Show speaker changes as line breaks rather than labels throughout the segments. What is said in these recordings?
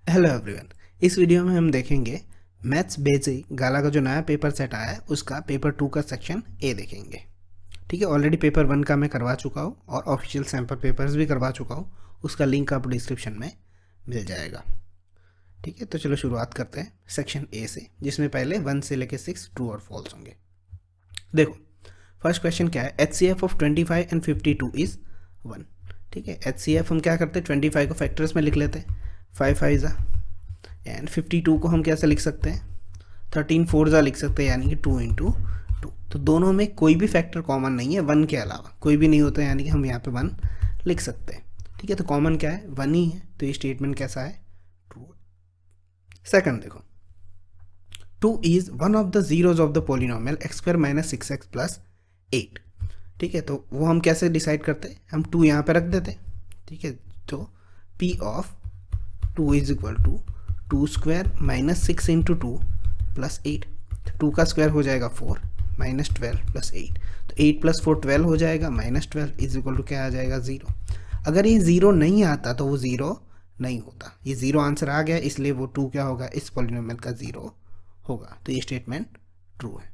Hello everyone. इस video में हम देखेंगे मैथ्स बेसिक गाला का जो नया पेपर सेट आया है उसका पेपर 2 का सेक्शन ए देखेंगे। ठीक है, ऑलरेडी पेपर 1 का मैं करवा चुका हूँ और ऑफिशियल सैम्पल पेपर्स भी करवा चुका हूँ। उसका लिंक आपको डिस्क्रिप्शन में मिल जाएगा। ठीक है, तो चलो शुरुआत करते हैं सेक्शन ए से, जिसमें पहले 1 से लेकर 6 ट्रू और फॉल्स होंगे। देखो फर्स्ट क्वेश्चन क्या है, HCF ऑफ 25 एंड 52 इज़ 1। ठीक है, HCF हम क्या करते हैं, 25 को फैक्टर्स में लिख लेते हैं, 5 5 ज़ा, एंड 52 को हम कैसे लिख सकते हैं, 13 4 ज़ा लिख सकते हैं, यानी कि 2 इंटू 2। तो दोनों में कोई भी फैक्टर कॉमन नहीं है, 1 के अलावा कोई भी नहीं होता है, यानी कि हम यहाँ पे 1 लिख सकते हैं। ठीक है, तो कॉमन क्या है, 1 ही है, तो ये स्टेटमेंट कैसा है, ट्रू। सेकंड देखो, 2 is one of the zeros of the polynomial x square minus 6x plus 8। ठीक है, तो वो हम कैसे डिसाइड करते हैं, हम 2 यहाँ पे रख देते हैं। ठीक है, तो P of 2 is equal to 2 square minus 6 into 2 plus 8। 2 का स्क्वायर हो जाएगा 4 माइनस 12 प्लस 8, तो 8 प्लस 4 12 हो जाएगा, माइनस 12 इज इक्वल टू क्या आ जाएगा, 0। अगर ये 0 नहीं आता तो वो 0 नहीं होता, ये 0 आंसर आ गया, इसलिए वो 2 क्या होगा, इस पॉलिनोमियल का 0 होगा, तो ये स्टेटमेंट ट्रू है।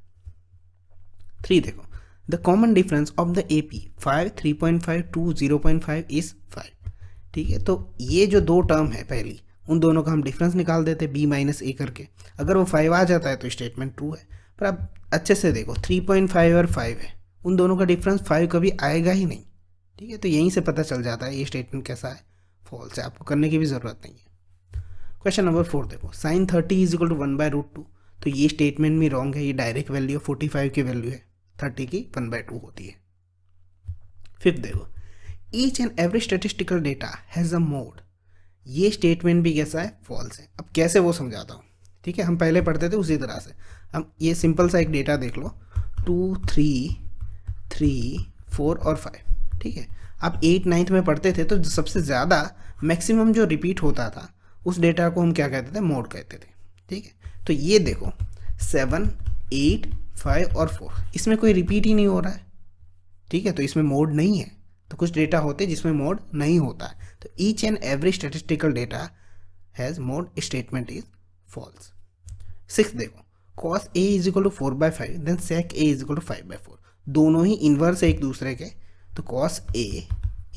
3 देखो, the common difference of the AP 5 3.5 2 0.5 is 5। ठीक है, तो ये जो दो टर्म है पहली, उन दोनों का हम डिफरेंस निकाल देते B माइनस A करके। अगर वो 5 आ जाता है तो स्टेटमेंट ट्रू है। पर अब अच्छे से देखो, 3.5 और 5 है, उन दोनों का डिफरेंस 5 कभी आएगा ही नहीं। ठीक है, तो यहीं से पता चल जाता है ये स्टेटमेंट कैसा है, फॉल्स है, आपको करने की भी ज़रूरत नहीं है। क्वेश्चन नंबर 4 देखो, साइन 30 इज इक्वल टू 1/√2। तो ये स्टेटमेंट भी रॉन्ग है, ये डायरेक्ट वैल्यू 45 की वैल्यू है, 30 की 1/2 होती है। फिफ्थ देखो, each and every statistical data has a mode. ये स्टेटमेंट भी कैसा है, फॉल्स है। अब कैसे वो समझाता हूँ। ठीक है, हम पहले पढ़ते थे उसी तरह से। हम ये सिंपल सा एक डेटा देख लो, 2 3 3 4 और 5। ठीक है, आप 8 9th में पढ़ते थे तो सबसे ज़्यादा मैक्सिमम जो रिपीट होता था उस डेटा को हम क्या कहते थे, मोड कहते थे। ठीक है, तो ये देखो 7 8 5 और 4, इसमें कोई रिपीट ही नहीं हो रहा है। ठीक है, तो इसमें मोड नहीं है। तो कुछ डेटा होते हैं जिसमें मोड नहीं होता है, तो each and every statistical data has mode, statement is false. 6 देखो, cos A is equal to 4/5 then sec A is equal to 5/4। दोनों ही इन्वर्स है एक दूसरे के, तो cos A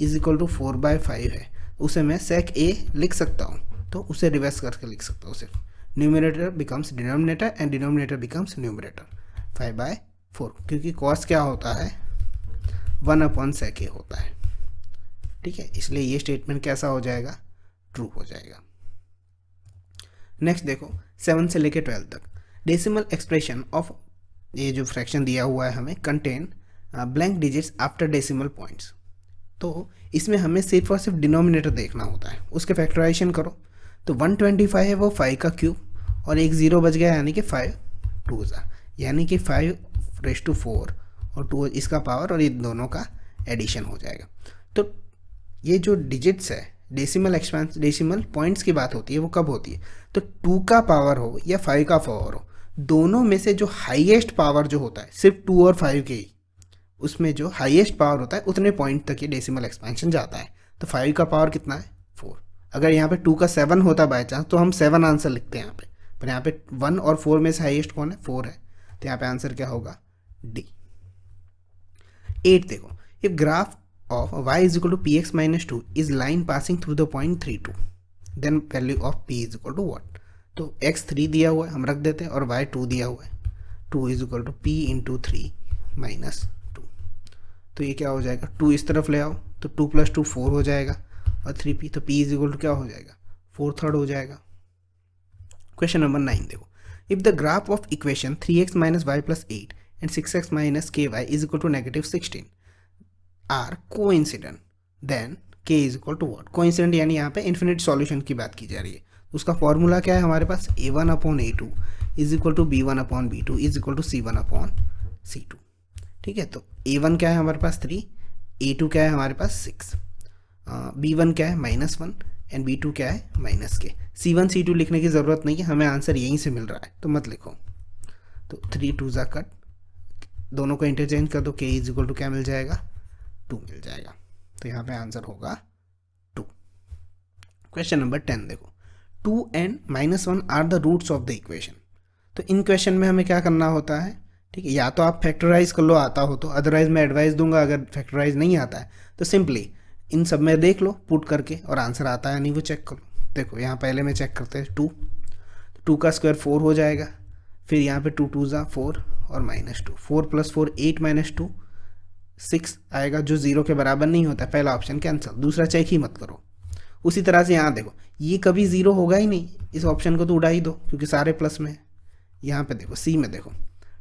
is equal to 4/5 है, उसे मैं sec A लिख सकता हूँ, तो उसे रिवर्स करके लिख सकता हूँ। सिर्फ numerator becomes denominator and denominator becomes numerator, 5/4, क्योंकि cos क्या होता है, 1/sec A होता है। ठीक है, इसलिए ये स्टेटमेंट कैसा हो जाएगा, ट्रू हो जाएगा। नेक्स्ट देखो, 7 से लेकर 12 तक, डेसिमल एक्सप्रेशन ऑफ, ये जो फ्रैक्शन दिया हुआ है हमें, contain blank digits after decimal points. तो इसमें हमें सिर्फ और सिर्फ डिनोमिनेटर देखना होता है, उसके फैक्टराइजेशन करो। तो 125 है वो 5 का क्यूब और एक 0 बच गया, यानी कि 5 2 ज़ा, यानी कि 5⁴ और 2 इसका पावर, और ये दोनों का एडिशन हो जाएगा। तो ये जो डिजिट्स है, डेसिमल एक्सपेंस, डेसिमल पॉइंट्स की बात होती है, वो कब होती है, तो 2 का पावर हो या 5 का पावर हो, दोनों में से जो हाईएस्ट पावर जो होता है, सिर्फ 2 और 5 के ही, उसमें जो हाईएस्ट पावर होता है उतने पॉइंट तक ये डेसिमल एक्सपेंशन जाता है। तो 5 का पावर कितना है, 4। अगर यहाँ पे 2 का 7 होता बाई चांस तो हम 7 आंसर लिखते हैं यहाँ पे, पर यहाँ पे 1 और 4 में से हाईएस्ट कौन है, 4 है, तो यहाँ पे आंसर क्या होगा, डी। 8 देखो, if graph of y is equal to px minus 2 is line passing through the point 3 2, then value of p is equal to what। तो x 3 दिया हुआ है, हम रख देते हैं, और y 2 दिया हुआ है, 2 is equal to p into 3 minus 2। तो ये क्या हो जाएगा, 2 इस तरफ ले आओ तो 2 + 2 4 हो जाएगा, और 3p, तो p is equal to क्या हो जाएगा, 4/3 हो जाएगा। क्वेश्चन नंबर 9 देखो, if the graph of equation 3x minus y plus 8 and 6x minus ky is equal to -16 are coincident, then k is equal to what. Coincident यानी यहाँ पे infinite solution की बात की जा रही है। उसका फॉर्मूला क्या है हमारे पास, a1/a2 is equal to b1/b2 is equal to c1/c2। ठीक है, तो a1 क्या है हमारे पास 3, a2 क्या है हमारे पास 6, b1 क्या है -1 एंड b2 क्या है -k। c1 c2 लिखने की ज़रूरत नहीं है, हमें आंसर यहीं से मिल रहा है, तो मत लिखो। तो 3 2 ज़ा कट, दोनों को इंटरचेंज कर दो, k इज इक्वल टू क्या मिल जाएगा, 2 मिल जाएगा, तो यहाँ पे आंसर होगा 2। क्वेश्चन नंबर 10 देखो, 2 and -1 are the roots of the equation. तो इन क्वेश्चन में हमें क्या करना होता है, ठीक है, या तो आप फैक्टराइज कर लो आता हो तो, अदरवाइज मैं एडवाइस दूंगा अगर फैक्टराइज नहीं आता है तो सिंपली इन सब में देख लो पुट करके, और आंसर आता है नहीं वो चेक कर लो। देखो यहाँ पहले में चेक करते हैं 2 का स्क्वायर 4 हो जाएगा, फिर यहाँ पे 2 2 ज़ा 4 और -2, 4 + 4 8 - 2 6 आएगा, जो 0 के बराबर नहीं होता। पहला ऑप्शन कैंसिल, दूसरा चेक ही मत करो। उसी तरह से यहाँ देखो ये कभी 0 होगा ही नहीं, इस ऑप्शन को तो उड़ा ही दो क्योंकि सारे प्लस में है। यहाँ पे देखो सी में देखो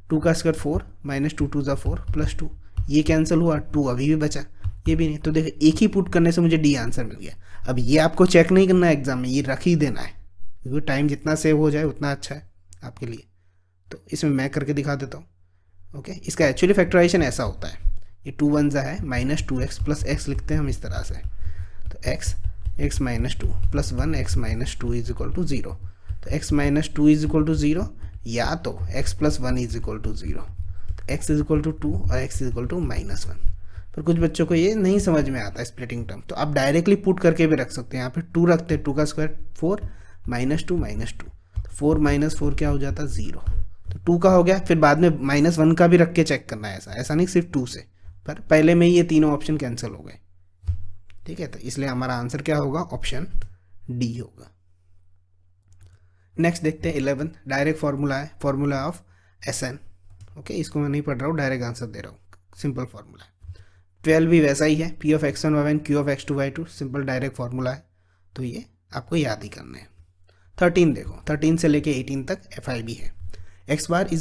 2 का स्क्वायर 4 -2 2 ज़ा 4 +2, ये कैंसिल हुआ, 2 अभी भी बचा, ये भी नहीं। तो देखो एक ही पुट करने से मुझे डी आंसर मिल गया। अब ये आपको चेक नहीं करना है एग्जाम में, ये रख ही देना है क्योंकि टाइम जितना सेव हो जाए उतना अच्छा है आपके लिए। तो इसमें मैं करके दिखा देता हूँ। ओके, इसका एक्चुअली फैक्टराइजेशन ऐसा होता है, ये 2 1 ज़ा है -2x + x लिखते हैं हम इस तरह से। तो x - 2 + 1 x - 2 = 0। तो x - 2 = 0, या तो x + 1 = 0। तो x = 2 और x = -1। पर कुछ बच्चों को ये नहीं समझ में आता स्प्लिटिंग टर्म, तो आप डायरेक्टली पुट करके भी रख सकते हैं। यहाँ पे 2 रखते हैं, 2 का स्क्वायर 4 -2 -2, तो 4 - 4 क्या हो जाता है 0। तो 2 का हो गया, फिर बाद में -1 का भी रख के चेक करना है, ऐसा नहीं सिर्फ 2 से। पर पहले में ये तीनों ऑप्शन कैंसिल हो गए, ठीक है। तो इसलिए हमारा आंसर क्या होगा, ऑप्शन डी होगा। नेक्स्ट देखते हैं 11, डायरेक्ट फार्मूला है, फार्मूला ऑफ SN। ओके, इसको मैं नहीं पढ़ रहा हूँ, डायरेक्ट आंसर दे रहा हूँ, सिंपल फार्मूला है। 12 भी वैसा ही है, P of x1 y1 Q of x2 y2, simple direct formula है, तो ये आपको याद ही करना है। 13 देखो, 13 से लेके 18 तक FI भी है। x bar = a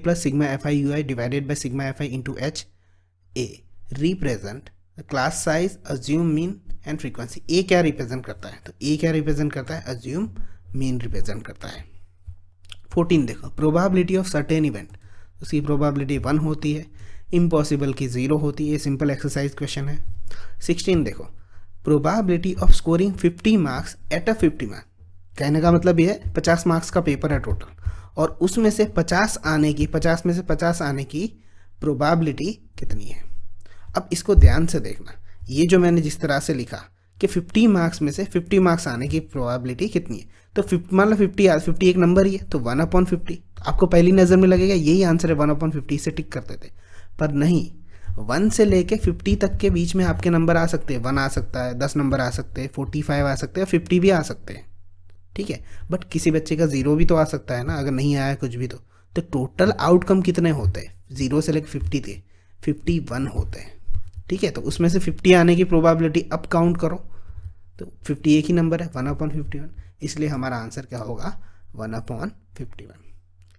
+ sigma FI UI divided by sigma FI into H A represent class size, assume mean and frequency. A क्या रिप्रेजेंट करता है, तो ए क्या रिप्रेजेंट करता है, अज्यूम मीन रिप्रेजेंट करता है। 14 देखो, प्रोबेबिलिटी ऑफ सर्टेन इवेंट, उसकी प्रोबेबिलिटी 1 होती है, इम्पॉसिबल की 0 होती है, सिंपल एक्सरसाइज क्वेश्चन है। 16 देखो, probability of scoring 50 marks at a 50 marks, कहने का मतलब ये है 50 मार्क्स का पेपर है टोटल, और उसमें से 50 में से 50 आने की प्रोबेबिलिटी कितनी है। अब इसको ध्यान से देखना, ये जो मैंने जिस तरह से लिखा कि 50 मार्क्स में से 50 मार्क्स आने की प्रोबेबिलिटी कितनी है, तो मान लो 50 एक नंबर ही है, तो 1/50 आपको पहली नज़र में लगेगा यही आंसर है, 1/50 से टिक करते थे। पर नहीं, 1 से लेके 50 तक के बीच में आपके नंबर आ सकते हैं, 1 आ सकता है, 10 नंबर आ सकते हैं, 45 आ सकते हैं, 50 भी आ सकते हैं, ठीक है। बट किसी बच्चे का 0 भी तो आ सकता है ना, अगर नहीं आया कुछ भी तो टोटल आउटकम कितने होते हैं, 0 से लेकर 50 थे, 51 होते हैं, ठीक है। तो उसमें से 50 आने की प्रोबेबिलिटी अब काउंट करो, तो 50 एक ही नंबर है, 1/51, इसलिए हमारा आंसर क्या होगा, 1/51,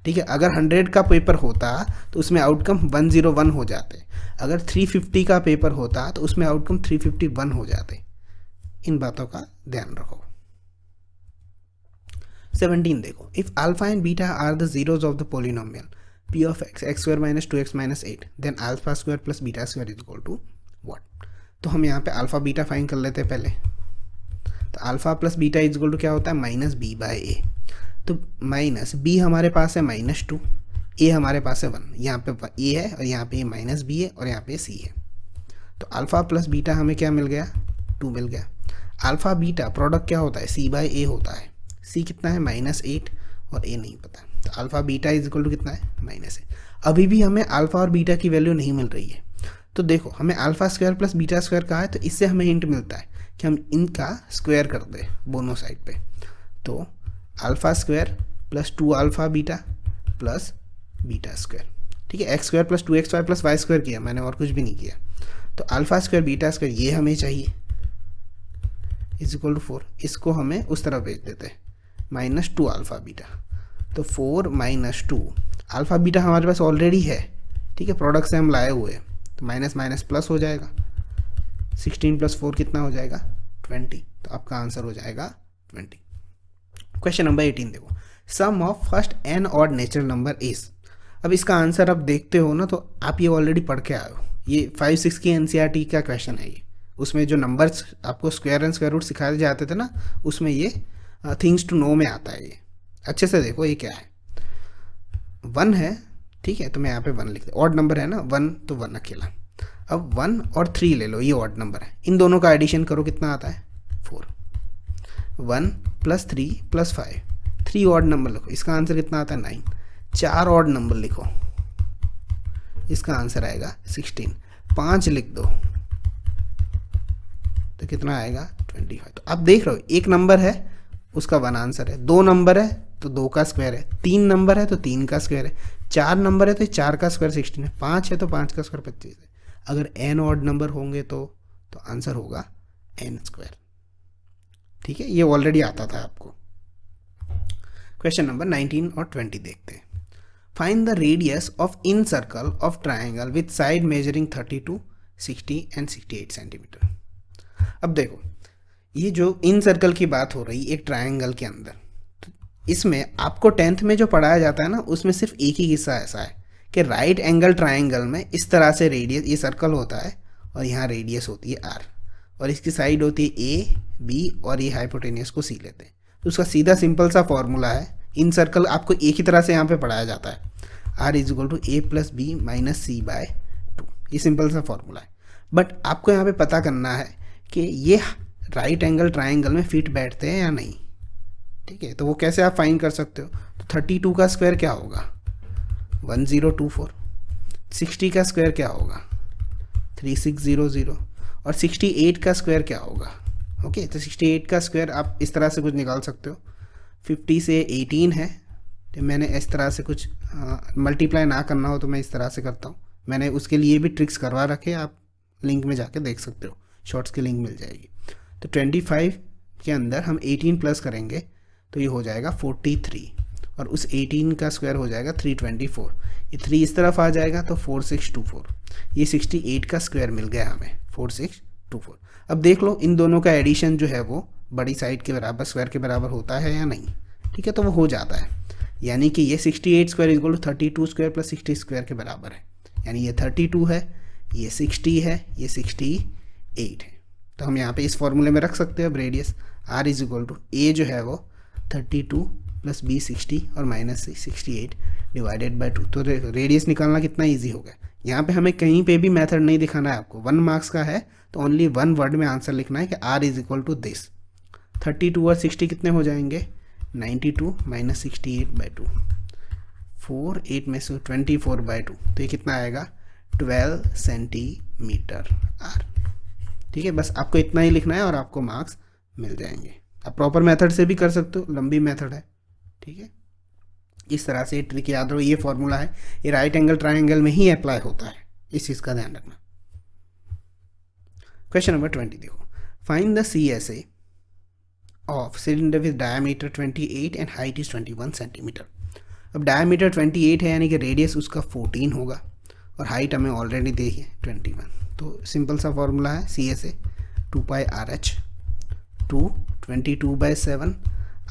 ठीक है। अगर 100 का पेपर होता तो उसमें आउटकम 101 हो जाते, अगर 350 का पेपर होता तो उसमें आउटकम 351 हो जाते। इन बातों का ध्यान रखो। 17 देखो, if alpha and beta are the zeros of the polynomial p of x² - 2x - 8 then alpha square plus beta square is equal to what. तो हम यहाँ पे अल्फा बीटा फाइंड कर लेते हैं पहले। तो alpha plus beta is equal to क्या होता है, -b/a। तो -b हमारे पास है -2, a हमारे पास है 1, यहाँ पे a है और यहाँ पे -b है और यहाँ पे c है। तो अल्फा प्लस बीटा हमें क्या मिल गया, 2 मिल गया। अल्फा बीटा प्रोडक्ट क्या होता है, c/a होता है, c कितना है -8 और a नहीं पता, तो alpha beta is equal to कितना है, -8। अभी भी हमें अल्फा और बीटा की वैल्यू नहीं मिल रही है, तो देखो हमें alpha square plus beta square कहा है, तो इससे हमें हिंट मिलता है कि हम इनका स्क्वायर कर दें दोनों साइड पे। तो alpha square plus 2 alpha beta plus beta square, ठीक है। x² + 2xy + y² किया मैंने, और कुछ भी नहीं किया। तो अल्फा स्क्वायर बीटा स्क्वायर ये हमें चाहिए इज इक्वल टू 4, इसको हमें उस तरफ भेज देते हैं, -2 अल्फा बीटा। तो 4 - 2 अल्फा बीटा हमारे पास ऑलरेडी है, ठीक है, प्रोडक्ट से हम लाए हुए हैं, तो माइनस माइनस प्लस हो जाएगा, 16 + 4 कितना हो जाएगा, 20। तो आपका आंसर हो जाएगा 20। क्वेश्चन नंबर 18 देखो, sum of first n odd natural number is. अब इसका आंसर आप देखते हो ना, तो आप ये ऑलरेडी पढ़ के आए हो, ये 5-6 की NCERT का क्वेश्चन है ये। उसमें जो नंबर्स आपको स्क्वायर एंड स्क्वायर रूट सिखाए जाते थे ना, उसमें ये थिंग्स टू नो में आता है। ये अच्छे से देखो, ये क्या है, 1 है, ठीक है, तो मैं यहाँ पे 1 लिख दे, ऑड नंबर है ना 1, तो 1 अकेला। अब 1 और 3 ले लो, ये ऑड नंबर है, इन दोनों का एडिशन करो, कितना आता है 4। 1 + 3 + 5, 3 ऑड नंबर लिखो, इसका आंसर कितना आता है 9। 4 ऑड नंबर लिखो, इसका आंसर आएगा 16। 5 लिख दो तो कितना आएगा 25। तो आप देख रहे हो एक नंबर है उसका 1 आंसर है, 2 नंबर है तो 2 का स्क्वायर है, 3 नंबर है तो 3 का स्क्वायर है, 4 नंबर है तो 4 का स्क्वायर 16 है, 5 है तो 5 का स्क्वायर 25 है। अगर n ऑड नंबर होंगे तो आंसर होगा n²। ठीक है, ये ऑलरेडी आता था आपको। क्वेश्चन नंबर 19 और 20 देखते हैं। Find the radius of in circle of triangle with side measuring 32, 60 and 68 centimetre. अब देखो ये जो इन सर्कल की बात हो रही एक ट्राइंगल के अंदर, तो इसमें आपको 10th में जो पढ़ाया जाता है ना, उसमें सिर्फ एक ही किस्सा ऐसा है कि राइट एंगल ट्राइंगल में इस तरह से रेडियस, ये सर्कल होता है और यहाँ रेडियस होती है r, और इसकी साइड होती है a, b और ये हाइपोटेनियस को c लेते हैं। तो उसका सीधा सिंपल सा फॉर्मूला है, इन सर्कल आपको एक ही तरह से यहाँ पे पढ़ाया जाता है, r = a + b - c/2। ये सिंपल सा फॉर्मूला है। बट आपको यहाँ पे पता करना है कि ये राइट एंगल ट्राइंगल में फिट बैठते हैं या नहीं। ठीक है, तो वो कैसे आप फाइंड कर सकते हो? तो 32 का स्क्वायर क्या होगा 1024, 60 का स्क्वायर क्या होगा 3600 और 68 का स्क्वायर क्या होगा। ओके, तो 68 का स्क्वायर आप इस तरह से कुछ निकाल सकते हो। 50 से 18 है, तो मैंने इस तरह से कुछ मल्टीप्लाई ना करना हो तो मैं इस तरह से करता हूँ। मैंने उसके लिए भी ट्रिक्स करवा रखे, आप लिंक में जाके देख सकते हो, शॉर्ट्स की लिंक मिल जाएगी। तो 25 के अंदर हम 18 प्लस करेंगे तो ये हो जाएगा 43, और उस 18 का स्क्वायर हो जाएगा 324। ये 3 इस तरफ आ जाएगा तो 4624। ये 68 का स्क्वायर मिल गया हमें 4624। अब देख लो इन दोनों का एडिशन जो है वो बड़ी साइड के बराबर, स्क्वायर के बराबर होता है या नहीं। ठीक है, तो वो हो जाता है, यानी कि ये 68 स्क्वायर = 32 स्क्वायर + 60 स्क्वायर के बराबर है। यानी ये 32 है, ये 60 है, ये 68 है। तो हम यहाँ पे इस फॉर्मूले में रख सकते हैं अब रेडियस r = a जो है वो 32 + b 60 और -c 68 /2। तो रेडियस निकालना कितना इजी हो गया। यहाँ पे हमें कहीं पे भी मेथड नहीं दिखाना है आपको, 1 मार्क्स का है तो ओनली 1 वर्ड में आंसर लिखना है कि r = दिस। 32 और 60 कितने हो जाएंगे 92 - 68/2, 4 8 में से 24/2, तो ये कितना आएगा 12 सेंटीमीटर r। ठीक है, बस आपको इतना ही लिखना है और आपको मार्क्स मिल जाएंगे। आप प्रॉपर मेथड से भी कर सकते हो, लंबी मेथड है। ठीक है, इस तरह से ट्रिक याद रहो, ये फॉर्मूला है, ये राइट एंगल ट्राइंगल में ही अप्लाई होता है, इस चीज़ का ध्यान रखना। क्वेश्चन नंबर 20 देखो। Find the CSA of cylinder with diameter 28 and height is 21 centimetre. अब डायमीटर 28 है यानी कि रेडियस उसका 14 होगा और हाइट हमें ऑलरेडी दी है 21। तो सिंपल सा फॉर्मूला है CSA 2πRH, 2 22/7,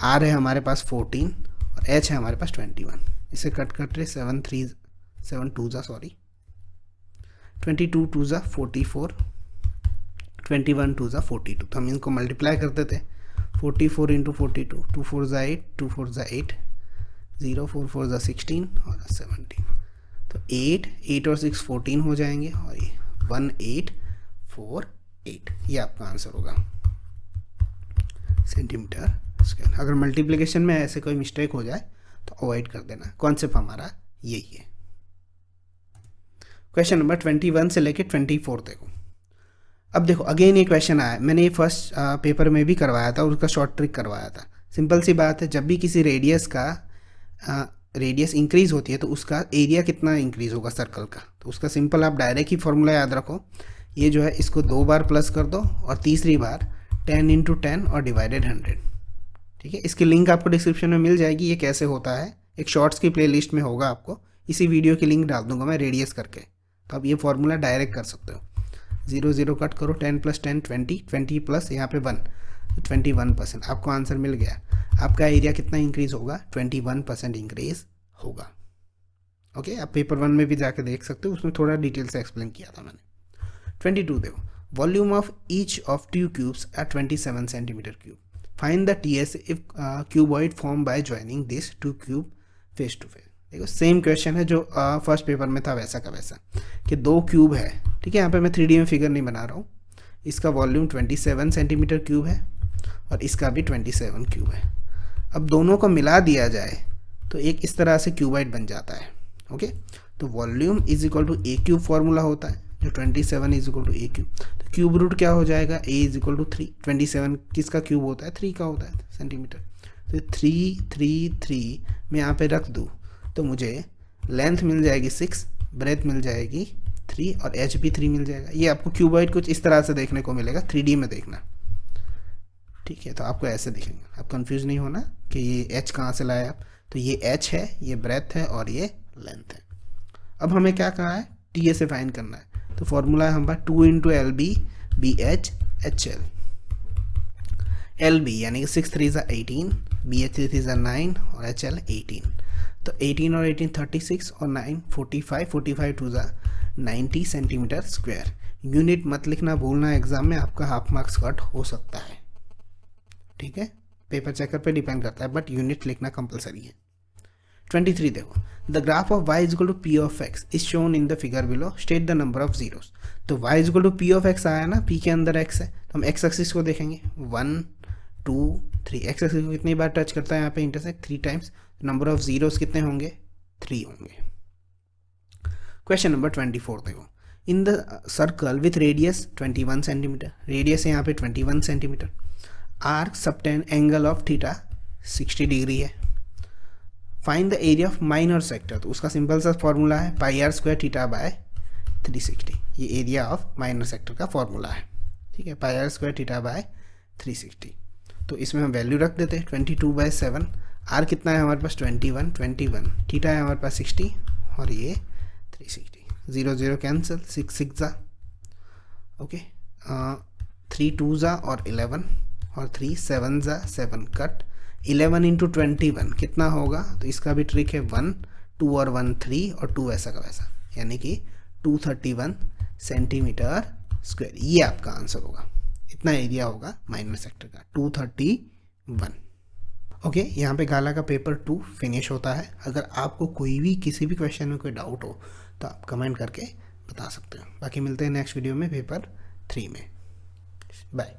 R है हमारे पास 14 और H है हमारे पास 21। इसे कट रहे 7 2 सॉरी 22 2 44, 21 2 42। तो हम इनको मल्टीप्लाई करते थे 44 × 42, 2 4 8, 2 4 8, 0 4 4 16 और 17। तो 8 और 6 14 हो जाएंगे और ये 1848, ये आपका आंसर होगा सेंटीमीटर स्क्वायर। अगर मल्टीप्लिकेशन में ऐसे कोई मिस्टेक हो जाए तो अवॉइड कर देना, कॉन्सेप्ट हमारा यही है। क्वेश्चन नंबर 21 से लेके 24 देखो। अब देखो अगेन ये क्वेश्चन आया, मैंने ये फर्स्ट पेपर में भी करवाया था और उसका शॉर्ट ट्रिक करवाया था। सिंपल सी बात है, जब भी किसी रेडियस का रेडियस इंक्रीज होती है तो उसका एरिया कितना इंक्रीज होगा सर्कल का। तो उसका सिंपल आप डायरेक्ट ही फॉर्मूला याद रखो, ये जो है इसको 2 बार प्लस कर दो और तीसरी बार 10 × 10 और डिवाइडेड 100। ठीक है, इसकी लिंक आपको डिस्क्रिप्शन में मिल जाएगी। ये कैसे होता है एक शॉर्ट्स की प्लेलिस्ट में होगा, आपको इसी वीडियो की लिंक डाल दूंगा मैं रेडियस करके। तो आप ये फॉर्मूला डायरेक्ट कर सकते हो। 0 0 कट करो, 10 + 10 20, 20 प्लस यहाँ पे 1, तो 21%। आपको आंसर मिल गया। आपका एरिया कितना इंक्रीज होगा 21% इंक्रीज होगा। ओके, आप पेपर 1 में भी जाके देख सकते हो, उसमें थोड़ा डिटेल से एक्सप्लेन किया था मैंने। 22 देखो। Volume of each of 2 cubes at 27 centimetre cube. Find the TS if cuboid form by joining this 2 cube face to face. देखो सेम क्वेश्चन है जो फर्स्ट पेपर में था वैसा का वैसा, कि 2 क्यूब है। ठीक है, यहाँ पे मैं 3D में फिगर नहीं बना रहा हूँ। इसका वॉल्यूम 27 सेंटीमीटर क्यूब है और इसका भी 27 क्यूब है। अब दोनों को मिला दिया जाए तो एक इस तरह से क्यूबाइट बन जाता है। ओके, तो volume is equal to A cube formula होता है, जो 27 is equal to A cube. तो क्यूब रूट क्या हो जाएगा, ए इज इक्वल टू 3। 27 किसका क्यूब होता है, 3 का होता है सेंटीमीटर। तो 3 मैं यहाँ पे रख दूँ तो मुझे लेंथ मिल जाएगी 6, ब्रेथ मिल जाएगी 3 और एच भी 3 मिल जाएगा। ये आपको क्यूबाइट कुछ इस तरह से देखने को मिलेगा, 3D में देखना। ठीक है, तो आपको ऐसे दिखेंगे, आप कंफ्यूज नहीं होना कि ये एच कहाँ से लाए आप। तो ये एच है, ये ब्रेथ है और ये लेंथ है। अब हमें क्या कहा है, टी ए से फाइंड करना है। तो फॉर्मूला है हमारा 2 × LB BH HL। LB यानी कि 6 3 = 18, BH 3 3 = 9 और HL 18। तो 18 और 18 36 और 9 45, 45 2 = 90 सेंटीमीटर स्क्वायर। यूनिट मत लिखना भूलना, एग्जाम में आपका हाफ मार्क्स कट हो सकता है। ठीक है, पेपर चेकर पे डिपेंड करता है, बट यूनिट लिखना कंपलसरी है। 23 देखो, the graph of y is equal to P of X is shown in the figure below, state the number of zeros. तो y is equal to P of X आया ना, p के अंदर x है, तो हम x एक्सिस को देखेंगे 1 2 3। x एक्सिस को कितनी बार टच करता है यहाँ पे, intersect 3 times. Number of zeros कितने होंगे, 3 होंगे। क्वेश्चन नंबर 24 देखो, in the circle with radius 21 centimetre, radius है यहाँ पे 21 centimetre, arc subtend angle of theta 60 degree है, find the area of minor sector. तो उसका सिंपल सा फॉर्मूला है πr² थीटा बाय 360। ये एरिया ऑफ माइनर सेक्टर का फॉर्मूला है। ठीक है, πr² थीटा बाय 360। तो इसमें हम वैल्यू रख देते हैं 22/7। आर कितना है हमारे पास, 21, थीटा है हमारे पास 60 और ये 360। 0 0 कैंसिल, 6 6 जा, ओके, 3 2 जा और 11 और 3 7 जा 7 कट। 11 × 21 कितना होगा, तो इसका भी ट्रिक है 1 2 और 1 3 और 2 वैसा का वैसा, यानी कि 231 सेंटीमीटर स्क्वायर। ये आपका आंसर होगा, इतना एरिया होगा माइनर सेक्टर का, 231। ओके, यहाँ पे गाला का पेपर 2 फिनिश होता है। अगर आपको कोई भी किसी भी क्वेश्चन में कोई डाउट हो तो आप कमेंट करके बता सकते हो। बाकी मिलते हैं नेक्स्ट वीडियो में पेपर 3 में। बाय।